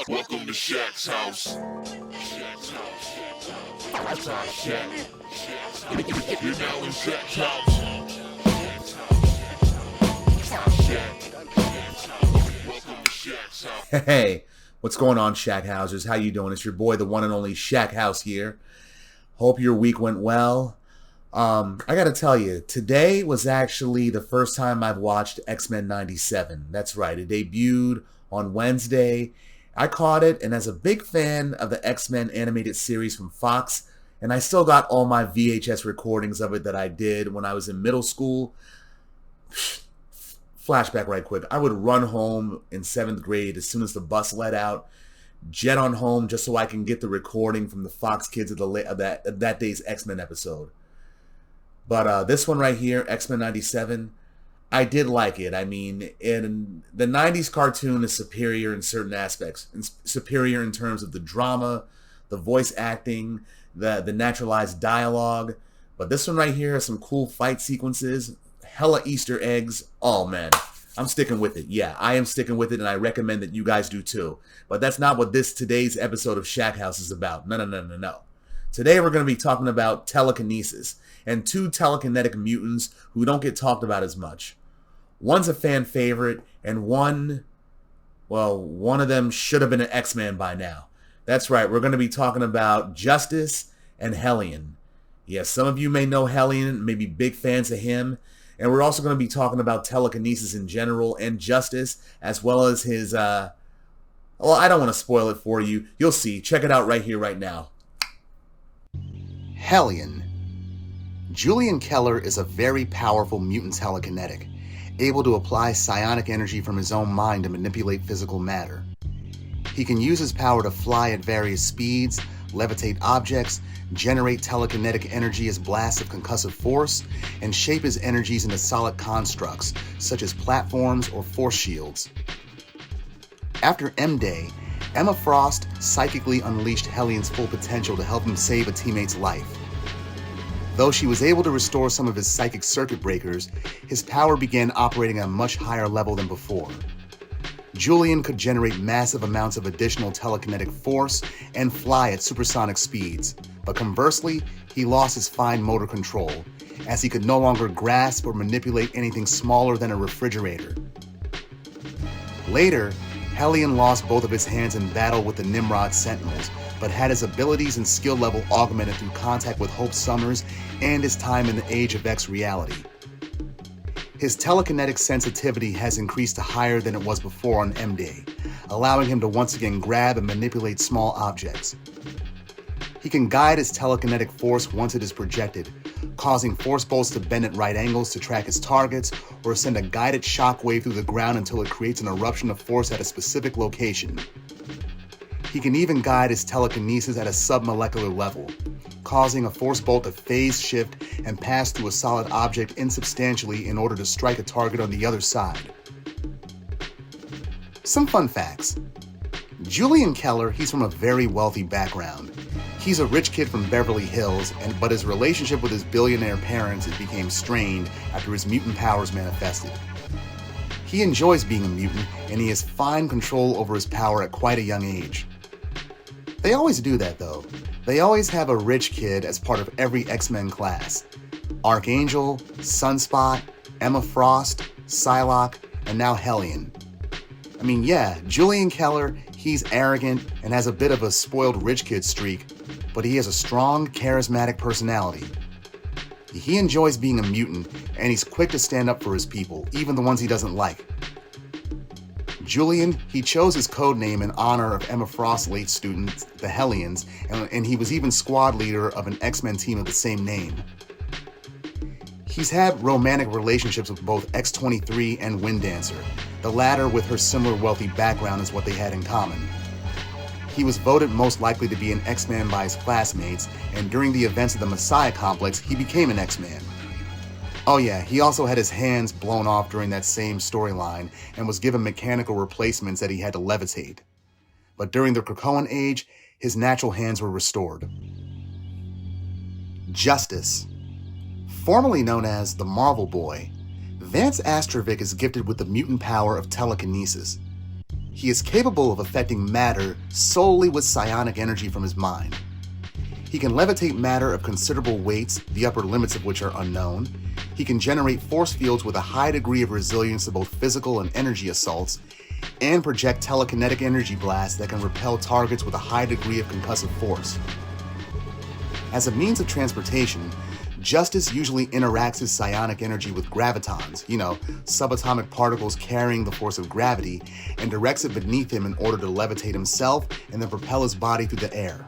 Welcome to Shaq's house. Shaq's house. That's our Shaq. You're now in Shaq's house. Welcome to Shaq's house. Hey, what's going on, Shaq Housers? How you doing? It's your boy, the one and only Shaq House here. Hope your week went well. I gotta tell you, today was actually the first time I've watched X-Men 97. That's right, it debuted on Wednesday. I caught it, and as a big fan of the X-Men animated series from Fox, and I still got all my VHS recordings of it that I did when I was in middle school. Flashback right quick. I would run home in 7th grade as soon as the bus let out, jet on home just so I can get the recording from the Fox kids of that day's X-Men episode. But this one right here, X-Men 97, I did like it. I mean, in the 90s cartoon is superior in certain aspects. It's superior in terms of the drama, the voice acting, the naturalized dialogue. But this one right here has some cool fight sequences, hella Easter eggs. Oh man, I'm sticking with it. Yeah, I am sticking with it, and I recommend that you guys do too. But that's not what today's episode of Shaq House is about. No. Today we're going to be talking about telekinesis and two telekinetic mutants who don't get talked about as much. One's a fan favorite, and one of them should have been an X-Man by now. That's right, we're going to be talking about Justice and Hellion. Yes, some of you may know Hellion, may be big fans of him. And we're also going to be talking about telekinesis in general and Justice, as well as his, I don't want to spoil it for you. You'll see. Check it out right here, right now. Hellion. Julian Keller is a very powerful mutant telekinetic, able to apply psionic energy from his own mind to manipulate physical matter. He can use his power to fly at various speeds, levitate objects, generate telekinetic energy as blasts of concussive force, and shape his energies into solid constructs, such as platforms or force shields. After M-Day, Emma Frost psychically unleashed Hellion's full potential to help him save a teammate's life. Though she was able to restore some of his psychic circuit breakers, his power began operating at a much higher level than before. Julian could generate massive amounts of additional telekinetic force and fly at supersonic speeds, but conversely, he lost his fine motor control, as he could no longer grasp or manipulate anything smaller than a refrigerator. Later, Hellion lost both of his hands in battle with the Nimrod Sentinels, but had his abilities and skill level augmented through contact with Hope Summers and his time in the Age of X reality. His telekinetic sensitivity has increased to higher than it was before on M-Day, allowing him to once again grab and manipulate small objects. He can guide his telekinetic force once it is projected, causing force bolts to bend at right angles to track his targets, or send a guided shockwave through the ground until it creates an eruption of force at a specific location. He can even guide his telekinesis at a submolecular level, causing a force bolt to phase shift and pass through a solid object insubstantially in order to strike a target on the other side. Some fun facts. Julian Keller, he's from a very wealthy background. He's a rich kid from Beverly Hills, but his relationship with his billionaire parents became strained after his mutant powers manifested. He enjoys being a mutant, and he has fine control over his power at quite a young age. They always do that, though. They always have a rich kid as part of every X-Men class. Archangel, Sunspot, Emma Frost, Psylocke, and now Hellion. I mean, yeah, Julian Keller, he's arrogant and has a bit of a spoiled rich kid streak, but he has a strong, charismatic personality. He enjoys being a mutant, and he's quick to stand up for his people, even the ones he doesn't like. Julian, he chose his code name in honor of Emma Frost's late students, the Hellions, and he was even squad leader of an X-Men team of the same name. He's had romantic relationships with both X-23 and Winddancer, the latter with her similar wealthy background is what they had in common. He was voted most likely to be an X-Man by his classmates, and during the events of the Messiah Complex, he became an X-Man. Oh yeah, he also had his hands blown off during that same storyline and was given mechanical replacements that he had to levitate. But during the Krakoan age, his natural hands were restored. Justice. Formerly known as the Marvel Boy, Vance Astrovik is gifted with the mutant power of telekinesis. He is capable of affecting matter solely with psionic energy from his mind. He can levitate matter of considerable weights, the upper limits of which are unknown. He can generate force fields with a high degree of resilience to both physical and energy assaults, and project telekinetic energy blasts that can repel targets with a high degree of concussive force. As a means of transportation, Justice usually interacts his psionic energy with gravitons, subatomic particles carrying the force of gravity, and directs it beneath him in order to levitate himself and then propel his body through the air.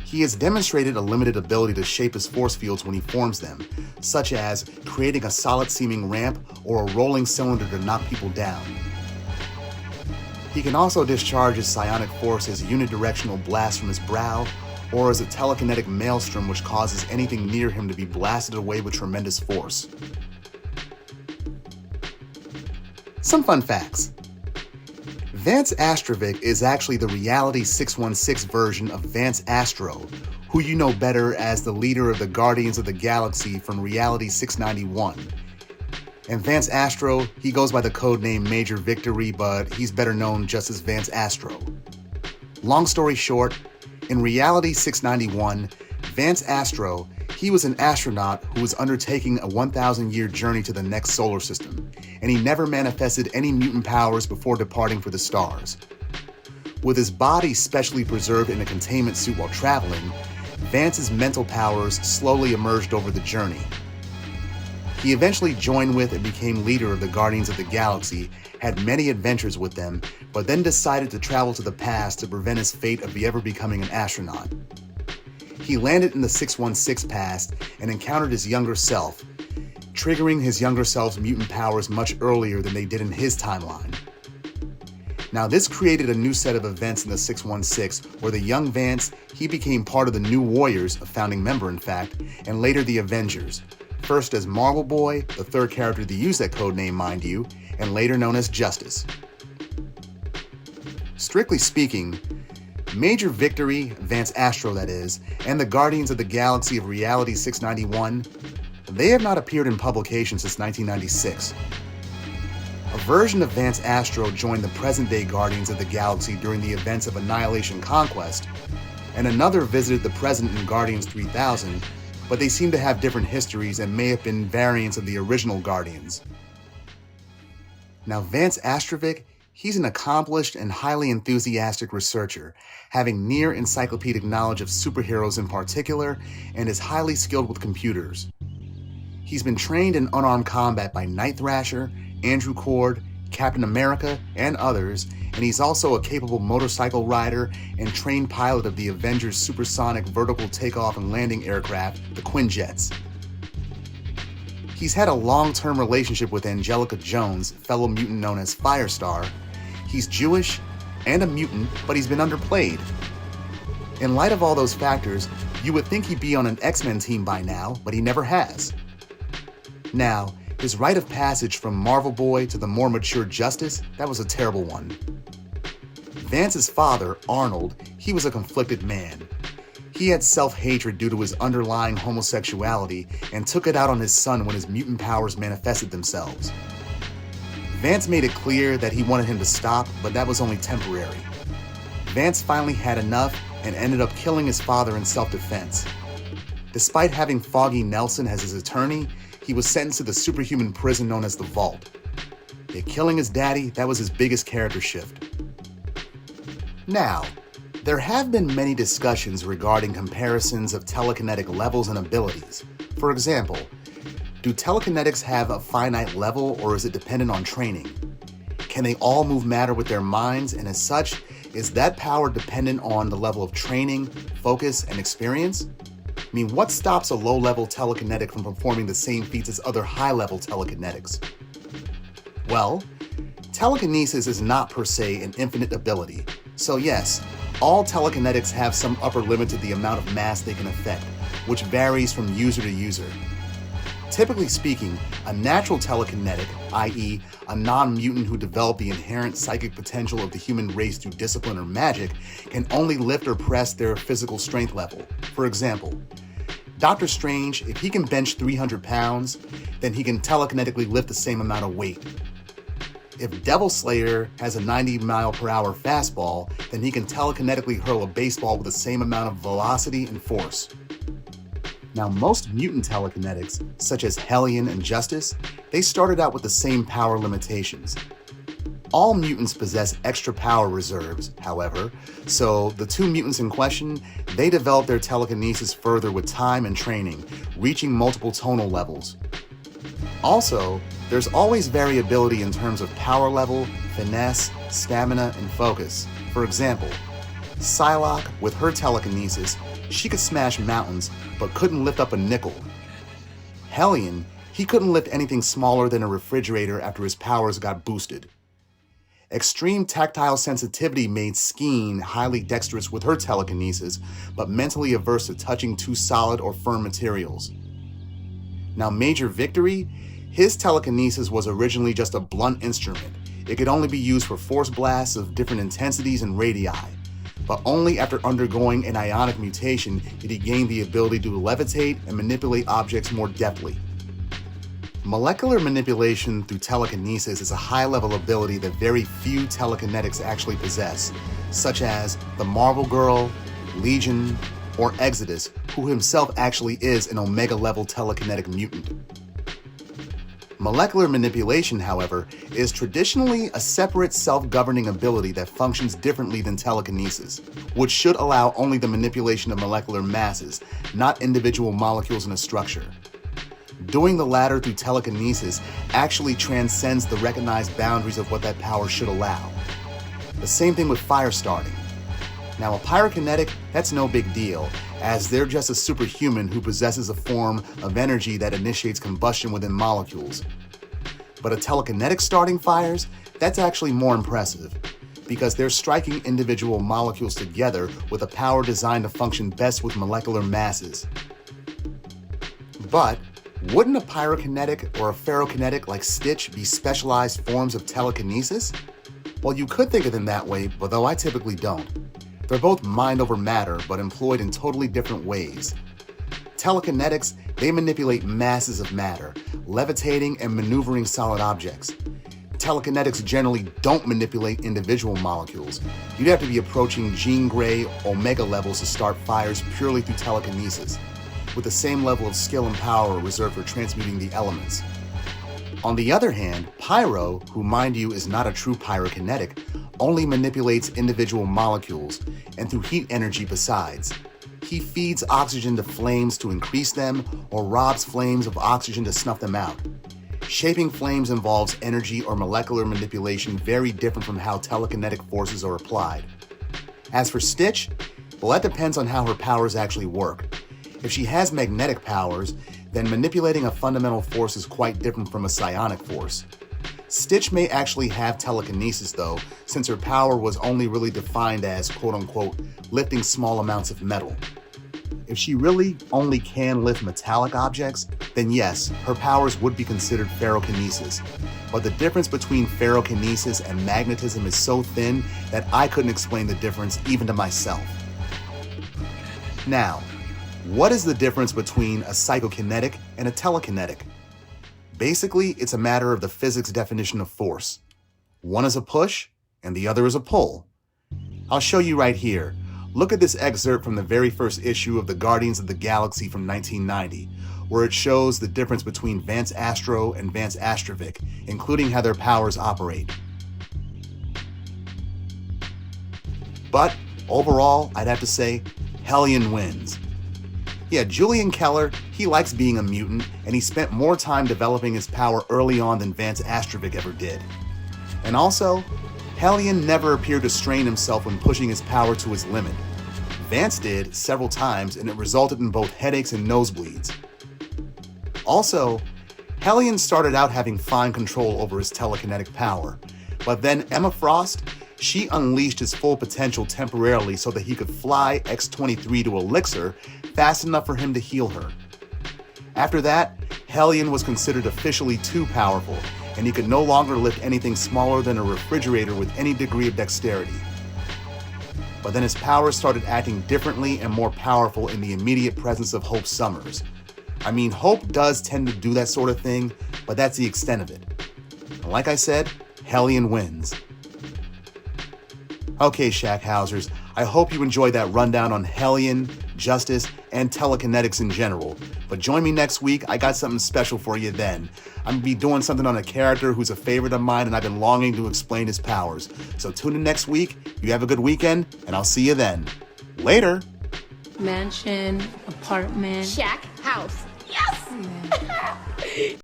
He has demonstrated a limited ability to shape his force fields when he forms them, such as creating a solid-seeming ramp or a rolling cylinder to knock people down. He can also discharge his psionic force as unidirectional blasts from his brow, or as a telekinetic maelstrom which causes anything near him to be blasted away with tremendous force. Some fun facts. Vance Astrovik is actually the Reality 616 version of Vance Astro, who you know better as the leader of the Guardians of the Galaxy from Reality 691. And Vance Astro, he goes by the codename Major Victory, but he's better known just as Vance Astro. Long story short, in Reality 691, Vance Astro, he was an astronaut who was undertaking a 1,000-year journey to the next solar system, and he never manifested any mutant powers before departing for the stars. With his body specially preserved in a containment suit while traveling, Vance's mental powers slowly emerged over the journey. He eventually joined with and became leader of the Guardians of the Galaxy, had many adventures with them, but then decided to travel to the past to prevent his fate of ever becoming an astronaut. He landed in the 616 past and encountered his younger self, triggering his younger self's mutant powers much earlier than they did in his timeline. Now this created a new set of events in the 616 where the young Vance, he became part of the New Warriors, a founding member in fact, and later the Avengers. First as Marvel Boy, the third character to use that codename mind you, and later known as Justice. Strictly speaking, Major Victory, Vance Astro that is, and the Guardians of the Galaxy of Reality 691, they have not appeared in publication since 1996. A version of Vance Astro joined the present-day Guardians of the Galaxy during the events of Annihilation Conquest, and another visited the present in Guardians 3000, but they seem to have different histories and may have been variants of the original Guardians. Now Vance Astrovik, he's an accomplished and highly enthusiastic researcher, having near encyclopedic knowledge of superheroes in particular, and is highly skilled with computers. He's been trained in unarmed combat by Night Thrasher, Andrew Cord, Captain America, and others, and he's also a capable motorcycle rider and trained pilot of the Avengers supersonic vertical takeoff and landing aircraft, the Quinjets. He's had a long-term relationship with Angelica Jones, fellow mutant known as Firestar. He's Jewish and a mutant, but he's been underplayed. In light of all those factors, you would think he'd be on an X-Men team by now, but he never has. Now, his rite of passage from Marvel Boy to the more mature Justice, that was a terrible one. Vance's father, Arnold, he was a conflicted man. He had self-hatred due to his underlying homosexuality and took it out on his son when his mutant powers manifested themselves. Vance made it clear that he wanted him to stop, but that was only temporary. Vance finally had enough and ended up killing his father in self-defense. Despite having Foggy Nelson as his attorney, he was sentenced to the superhuman prison known as the Vault. Yet killing his daddy, that was his biggest character shift. Now, there have been many discussions regarding comparisons of telekinetic levels and abilities. For example, do telekinetics have a finite level or is it dependent on training? Can they all move matter with their minds, and as such, is that power dependent on the level of training, focus, and experience? I mean, what stops a low-level telekinetic from performing the same feats as other high-level telekinetics? Well, telekinesis is not per se an infinite ability. So yes, all telekinetics have some upper limit to the amount of mass they can affect, which varies from user to user. Typically speaking, a natural telekinetic, i.e. a non-mutant who developed the inherent psychic potential of the human race through discipline or magic, can only lift or press their physical strength level. For example, Doctor Strange, if he can bench 300 pounds, then he can telekinetically lift the same amount of weight. If Devil Slayer has a 90-mile-per-hour fastball, then he can telekinetically hurl a baseball with the same amount of velocity and force. Now, most mutant telekinetics, such as Hellion and Justice, they started out with the same power limitations. All mutants possess extra power reserves, however, so the two mutants in question, they developed their telekinesis further with time and training, reaching multiple tonal levels. Also, there's always variability in terms of power level, finesse, stamina, and focus. For example, Psylocke, with her telekinesis, she could smash mountains, but couldn't lift up a nickel. Hellion, he couldn't lift anything smaller than a refrigerator after his powers got boosted. Extreme tactile sensitivity made Skeen highly dexterous with her telekinesis, but mentally averse to touching too solid or firm materials. Now, Major Victory, his telekinesis was originally just a blunt instrument. It could only be used for force blasts of different intensities and radii, but only after undergoing an ionic mutation did he gain the ability to levitate and manipulate objects more deftly. Molecular manipulation through telekinesis is a high-level ability that very few telekinetics actually possess, such as the Marvel Girl, Legion, or Exodus, who himself actually is an Omega-level telekinetic mutant. Molecular manipulation, however, is traditionally a separate self-governing ability that functions differently than telekinesis, which should allow only the manipulation of molecular masses, not individual molecules in a structure. Doing the latter through telekinesis actually transcends the recognized boundaries of what that power should allow. The same thing with Firestarting. Now, a pyrokinetic, that's no big deal, as they're just a superhuman who possesses a form of energy that initiates combustion within molecules. But a telekinetic starting fires, that's actually more impressive, because they're striking individual molecules together with a power designed to function best with molecular masses. But wouldn't a pyrokinetic or a ferrokinetic like Stitch be specialized forms of telekinesis? Well, you could think of them that way, but though I typically don't. They're both mind over matter, but employed in totally different ways. Telekinetics, they manipulate masses of matter, levitating and maneuvering solid objects. Telekinetics generally don't manipulate individual molecules. You'd have to be approaching Jean Grey Omega levels to start fires purely through telekinesis, with the same level of skill and power reserved for transmuting the elements. On the other hand, Pyro, who mind you is not a true pyrokinetic, only manipulates individual molecules, and through heat energy besides. He feeds oxygen to flames to increase them, or robs flames of oxygen to snuff them out. Shaping flames involves energy or molecular manipulation very different from how telekinetic forces are applied. As for Stitch, well, that depends on how her powers actually work. If she has magnetic powers, then manipulating a fundamental force is quite different from a psionic force. Stitch may actually have telekinesis though, since her power was only really defined as quote-unquote lifting small amounts of metal. If she really only can lift metallic objects, then yes, her powers would be considered ferrokinesis. But the difference between ferrokinesis and magnetism is so thin that I couldn't explain the difference even to myself. Now, what is the difference between a psychokinetic and a telekinetic? Basically, it's a matter of the physics definition of force. One is a push, and the other is a pull. I'll show you right here. Look at this excerpt from the very first issue of the Guardians of the Galaxy from 1990, where it shows the difference between Vance Astro and Vance Astrovik, including how their powers operate. But overall, I'd have to say, Hellion wins. Yeah, Julian Keller, he likes being a mutant, and he spent more time developing his power early on than Vance Astrovik ever did. And also, Hellion never appeared to strain himself when pushing his power to his limit. Vance did several times, and it resulted in both headaches and nosebleeds. Also, Hellion started out having fine control over his telekinetic power, but then Emma Frost, she unleashed his full potential temporarily so that he could fly X-23 to Elixir fast enough for him to heal her. After that, Hellion was considered officially too powerful, and he could no longer lift anything smaller than a refrigerator with any degree of dexterity. But then his powers started acting differently and more powerful in the immediate presence of Hope Summers. I mean, Hope does tend to do that sort of thing, but that's the extent of it. And like I said, Hellion wins. Okay, Shackhousers, I hope you enjoyed that rundown on Hellion, Justice, and telekinetics in general. But join me next week, I got something special for you then. I'm going to be doing something on a character who's a favorite of mine and I've been longing to explain his powers. So tune in next week, you have a good weekend, and I'll see you then. Later! Mansion, apartment. Shack house. Yes!